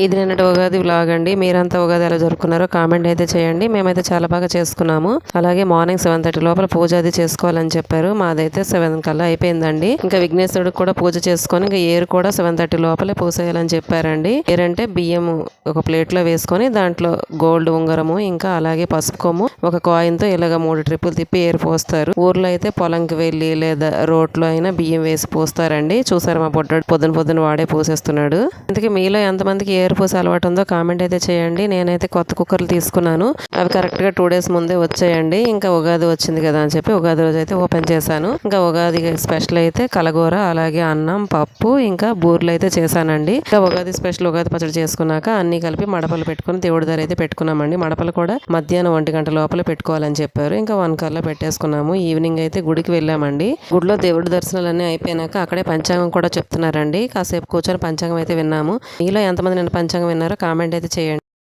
ఇది నిన్నటి ఉగాది వ్లాగ్ అండి. మీరంతా ఉగాది ఎలా జరుపుకున్నారో కామెంట్ అయితే చేయండి. మేమైతే చాలా బాగా చేసుకున్నాము. అలాగే మార్నింగ్ 7:30 లోపల పూజ అది చేసుకోవాలని చెప్పారు. మాదైతే 7 కల్లా అయిపోయిందండి. ఇంకా విఘ్నేశ్వరుడికి కూడా పూజ చేసుకొని ఇంకా ఏరు కూడా 7:30 లోపలే పూసేయాలని చెప్పారండి. ఏరంటే బియ్యం ఒక ప్లేట్ లో వేసుకొని దాంట్లో గోల్డ్ ఉంగరము ఇంకా అలాగే పసుపు కొమ్ము ఒక కాయిన్ తో ఇలాగ 3 ట్రిప్పులు తిప్పి ఏరు పోస్తారు. ఊర్లో అయితే పొలంకి వెళ్ళి లేదా రోడ్లో అయినా బియ్యం వేసి పోస్తారండి. చూసారు మా పొద్దున పొద్దున వాడే పూసేస్తున్నాడు. అందుకే మీలో ఎంతమందికి ఏరు పూస అలవాటు ఉందో కామెంట్ అయితే చేయండి. నేనైతే కొత్త కుక్కర్లు తీసుకున్నాను. అవి కరెక్ట్ గా 2 డేస్ ముందే వచ్చాయండి. ఇంకా ఉగాది వచ్చింది కదా అని చెప్పి ఉగాది రోజు అయితే ఓపెన్ చేశాను. ఇంకా ఉగాది స్పెషల్ అయితే కలగూర అలాగే అన్నం పప్పు ఇంకా బూర్లు అయితే చేశానండి. ఇంకా ఉగాది స్పెషల్ ఉగాది పచ్చడి చేసుకున్నాక అన్ని కలిపి మడపలు పెట్టుకుని దేవుడి దగ్గర అయితే పెట్టుకున్నామండి. మడపలు కూడా మధ్యాహ్నం 1 గంట లోపల పెట్టుకోవాలని చెప్పారు. ఇంకా 1 కల్లా పెట్టేసుకున్నాము. ఈవినింగ్ అయితే గుడికి వెళ్ళామండి. గుడిలో దేవుడి దర్శనాలన్నీ అయిపోయినాక అక్కడే పంచాంగం కూడా చెప్తున్నారండి. కాసేపు కూర్చొని పంచాంగం అయితే విన్నాము. మీలో ఎంతమంది నేను పంచాంగం విన్నారో కామెంట్ అయితే చేయండి.